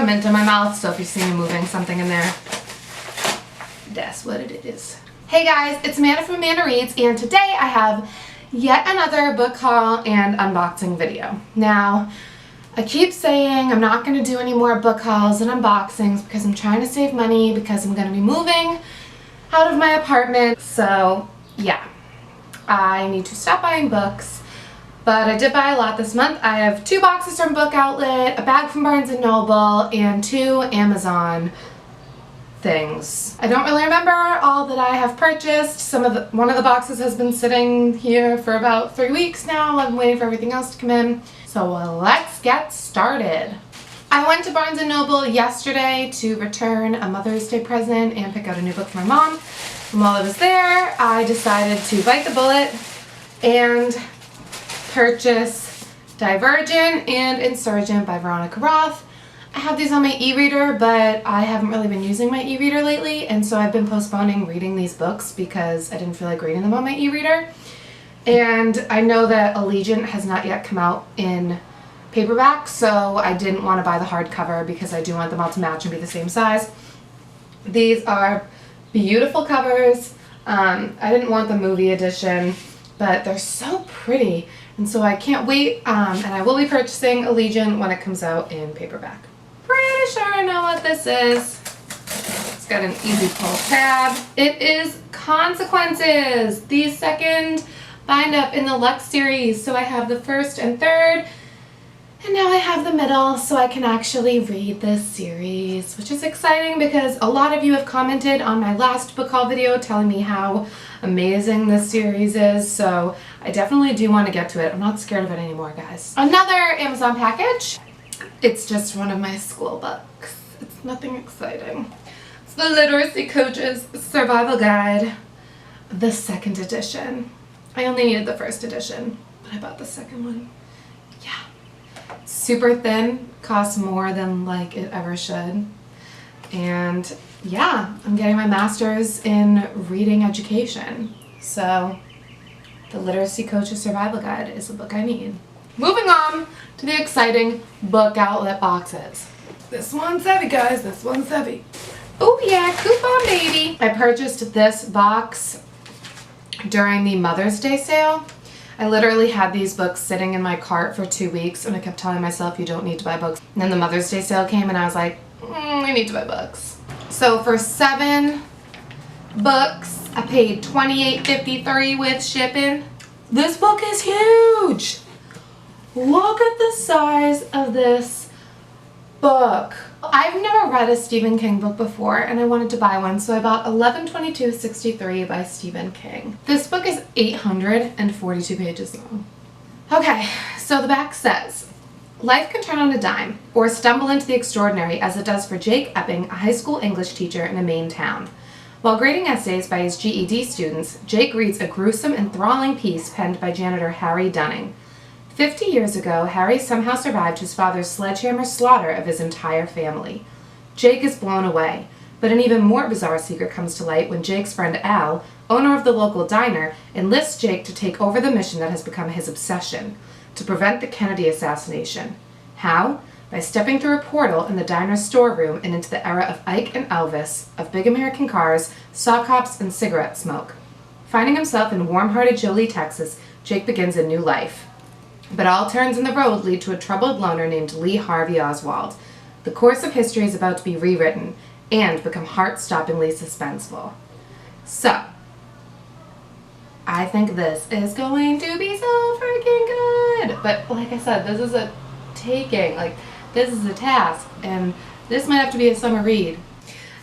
a mint in my mouth, so if you see me moving something in there, that's what it is. Hey guys, it's Amanda from AmandaReads, and today I have yet another book haul and unboxing video. Now, I keep saying I'm not going to do any more book hauls and unboxings because I'm trying to save money because I'm going to be moving out of my apartment. So yeah, I need to stop buying books, but I did buy a lot this month. I have 2 boxes from Book Outlet, a bag from Barnes & Noble, and 2 Amazon things. I don't really remember all that I have purchased. One of the boxes has been sitting here for about 3 weeks now. I'm waiting for everything else to come in. So let's get started. I went to Barnes & Noble yesterday to return a Mother's Day present and pick out a new book for my mom. And while I was there, I decided to bite the bullet and purchase Divergent and Insurgent by Veronica Roth. I have these on my e-reader, but I haven't really been using my e-reader lately, and so I've been postponing reading these books because I didn't feel like reading them on my e-reader. And I know that Allegiant has not yet come out in paperback, so I didn't want to buy the hardcover because I do want them all to match and be the same size. These are beautiful covers. I didn't want the movie edition, but they're so pretty, and so I can't wait, and I will be purchasing Allegiant when it comes out in paperback. Pretty sure I know what this is. It's got an easy pull tab. It is Consequences, the second bind up in the Lux series. So I have the first and third, and now I have the middle, so I can actually read this series, which is exciting because a lot of you have commented on my last book haul video telling me how amazing this series is, so I definitely do want to get to it. I'm not scared of it anymore, guys. Another Amazon package. It's just one of my school books. It's nothing exciting. It's the Literacy Coach's Survival Guide, the second edition. I only needed the first edition, but I bought the second one. Yeah. Super thin, costs more than like it ever should. And yeah, I'm getting my master's in reading education. So the Literacy Coach's Survival Guide is the book I need. Moving on to the exciting Book Outlet boxes. This one's heavy, guys. This one's heavy. Oh yeah, coupon baby. I purchased this box during the Mother's Day sale. I literally had these books sitting in my cart for 2 weeks, and I kept telling myself you don't need to buy books. And then the Mother's Day sale came, and I was like, I need to buy books. So for 7 books, I paid $28.53 with shipping. This book is huge. Look at the size of this book. I've never read a Stephen King book before, and I wanted to buy one, so I bought 11/22/63 by Stephen King. This book is 842 pages long. Okay, so the back says, life can turn on a dime, or stumble into the extraordinary as it does for Jake Epping, a high school English teacher in a Maine town. While grading essays by his GED students, Jake reads a gruesome, enthralling piece penned by janitor Harry Dunning. 50 years ago, Harry somehow survived his father's sledgehammer slaughter of his entire family. Jake is blown away, but an even more bizarre secret comes to light when Jake's friend Al, owner of the local diner, enlists Jake to take over the mission that has become his obsession, to prevent the Kennedy assassination. How? By stepping through a portal in the diner's storeroom and into the era of Ike and Elvis, of big American cars, sock hops, and cigarette smoke. Finding himself in warm-hearted Jolie, Texas, Jake begins a new life. But all turns in the road lead to a troubled loner named Lee Harvey Oswald. The course of history is about to be rewritten and become heart-stoppingly suspenseful. So, I think this is going to be so freaking good. But like I said, this is a taking. Like, this is a task, and this might have to be a summer read.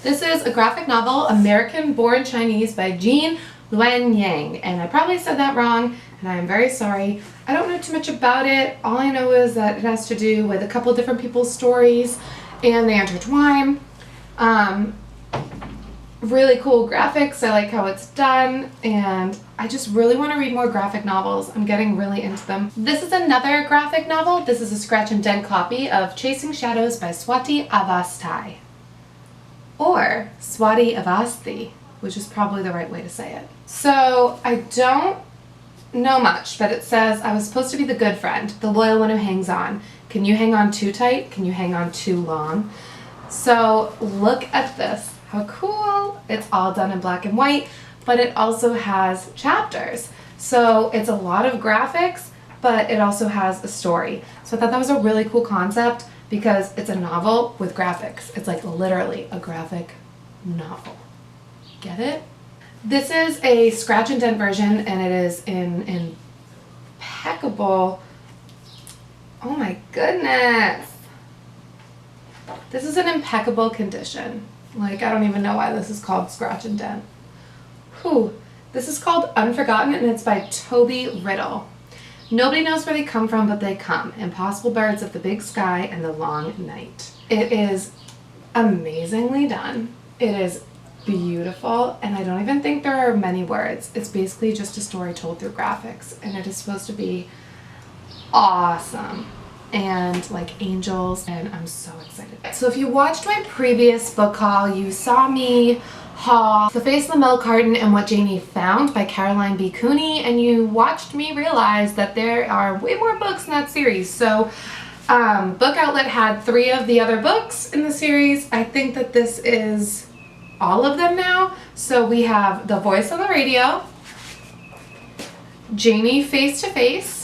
This is a graphic novel, Americanborn Chinese by Jean Luen Yang, and I probably said that wrong, and I am very sorry. I don't know too much about it. All I know is that it has to do with a couple different people's stories, and they intertwine. Really cool graphics. I like how it's done, and I just really want to read more graphic novels. I'm getting really into them. This is another graphic novel. This is a scratch and dent copy of Chasing Shadows by Swati Avasthi. Or Swati Avasthi, which is probably the right way to say it. So I don't know much, but it says, I was supposed to be the good friend, the loyal one who hangs on, Can you hang on too tight? Can you hang on too long? So look at this. How cool. It's all done in black and white, but it also has chapters. So it's a lot of graphics, but it also has a story. So I thought that was a really cool concept because it's a novel with graphics. It's like literally a graphic novel. Get it? This is a scratch and dent version, and it is in impeccable. Oh my goodness. This is in impeccable condition. Like, I don't even know why this is called scratch and dent. Whew. This is called Unforgotten, and it's by Toby Riddle. Nobody knows where they come from, but they come. Impossible birds of the big sky and the long night. It is amazingly done. It is beautiful, and I don't even think there are many words. It's basically just a story told through graphics, and it is supposed to be awesome and like angels, and I'm so excited. So if you watched my previous book haul, you saw me haul The Face in the Milk Carton and What Janie Found by Caroline B. Cooney, and you watched me realize that there are way more books in that series. So Book Outlet had 3 of the other books in the series. I think that this is all of them now. So we have The Voice on the Radio, Janie Face to Face,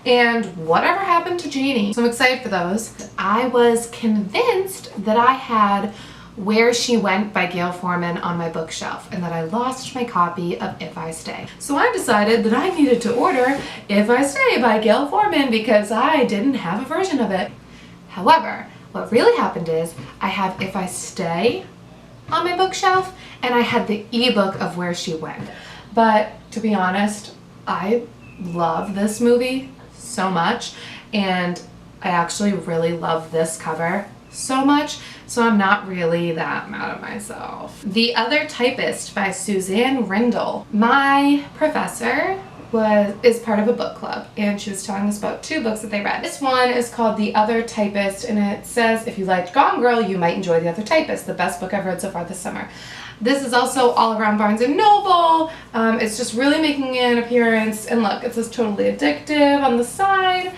and Whatever Happened to Janie. So I'm excited for those. I was convinced that I had Where She Went by Gail Forman on my bookshelf, and that I lost my copy of If I Stay. So I decided that I needed to order If I Stay by Gail Forman because I didn't have a version of it. However, what really happened is I have If I Stay on my bookshelf, and I had the ebook of Where She Went. But to be honest, I love this movie so much, and I actually really love this cover so much, so I'm not really that mad at myself. The Other Typist by Suzanne Rindle. My professor is part of a book club, and she was telling us about 2 books that they read. This one is called The Other Typist, and it says, if you liked Gone Girl, you might enjoy The Other Typist, the best book I've read so far this summer. This is also all around Barnes & Noble. It's just really making an appearance, and look, it says Totally Addictive on the side.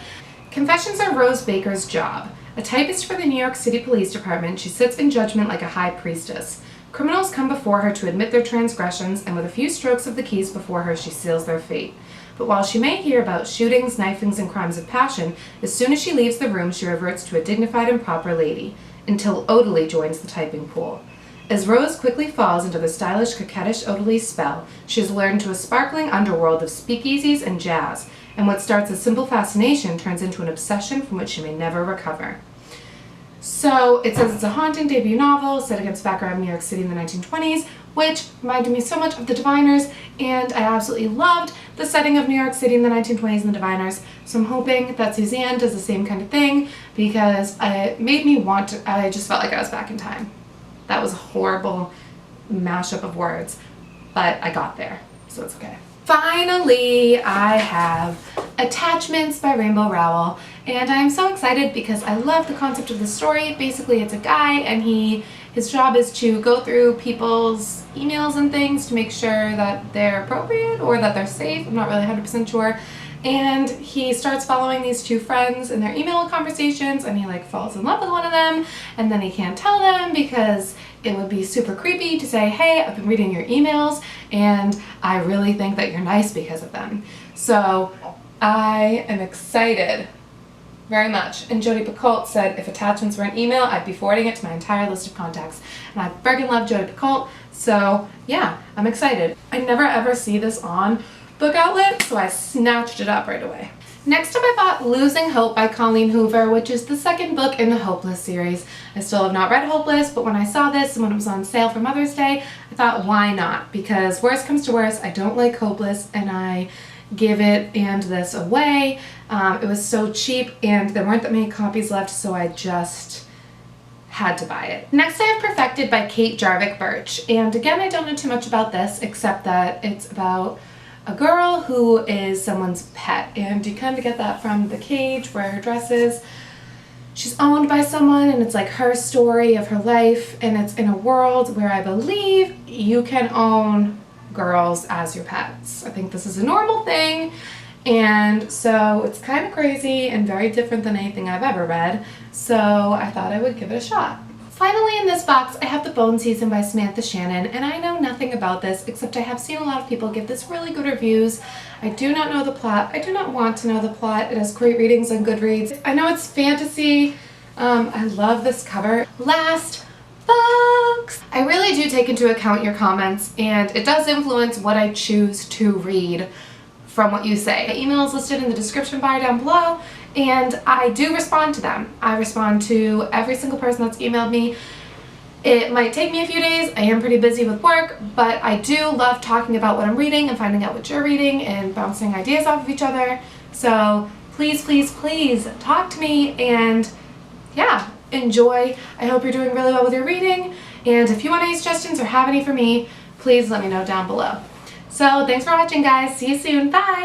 Confessions are Rose Baker's job. A typist for the New York City Police Department, she sits in judgment like a high priestess. Criminals come before her to admit their transgressions, and with a few strokes of the keys before her, she seals their fate. But while she may hear about shootings, knifings, and crimes of passion, as soon as she leaves the room, she reverts to a dignified and proper lady, until Odalie joins the typing pool. As Rose quickly falls into the stylish, coquettish Odalie's spell, she is lured into a sparkling underworld of speakeasies and jazz, and what starts as simple fascination turns into an obsession from which she may never recover. So it says it's a haunting debut novel set against background New York City in the 1920s, which reminded me so much of The Diviners, and I absolutely loved the setting of New York City in the 1920s and The Diviners. So I'm hoping that Suzanne does the same kind of thing, because it made me want to, I just felt like I was back in time. That was a horrible mashup of words, but I got there, so it's okay. Finally, I have Attachments by Rainbow Rowell, and I'm so excited because I love the concept of the story. Basically, it's a guy, and his job is to go through people's emails and things to make sure that they're appropriate or that they're safe. I'm not really 100% sure. And he starts following these 2 friends in their email conversations, and he like falls in love with one of them, and then he can't tell them because it would be super creepy to say, hey, I've been reading your emails and I really think that you're nice because of them. So I am excited very much. And Jodi Picoult said if attachments were an email, I'd be forwarding it to my entire list of contacts. And I friggin' love Jodi Picoult, so yeah, I'm excited. I never ever see this on Book Outlet, so I snatched it up right away. Next up, I bought Losing Hope by Colleen Hoover, which is the 2nd book in the Hopeless series. I still have not read Hopeless, but when I saw this and when it was on sale for Mother's Day, I thought, why not? Because worst comes to worst, I don't like Hopeless, and I give it and this away. It was so cheap, and there weren't that many copies left, so I just had to buy it. Next, I have Perfected by Kate Jarvik Birch, and again, I don't know too much about this, except that it's about a girl who is someone's pet, and you kind of get that from the cage where her dress is. She's owned by someone, and it's like her story of her life, and it's in a world where I believe you can own girls as your pets. I think this is a normal thing, And so it's kind of crazy and very different than anything I've ever read, so I thought I would give it a shot. Finally, in this box, I have The Bone Season by Samantha Shannon, and I know nothing about this except I have seen a lot of people give this really good reviews. I do not know the plot. I do not want to know the plot. It has great ratings on Goodreads. I know it's fantasy. I love this cover. Last box! I really do take into account your comments, and it does influence what I choose to read from what you say. My email is listed in the description bar down below, and I do respond to them. I respond to every single person that's emailed me. It might take me a few days. I am pretty busy with work, but I do love talking about what I'm reading and finding out what you're reading and bouncing ideas off of each other. So please, please, please talk to me, and yeah, enjoy. I hope you're doing really well with your reading, and if you want any suggestions or have any for me, please let me know down below. So thanks for watching, guys. See you soon. Bye!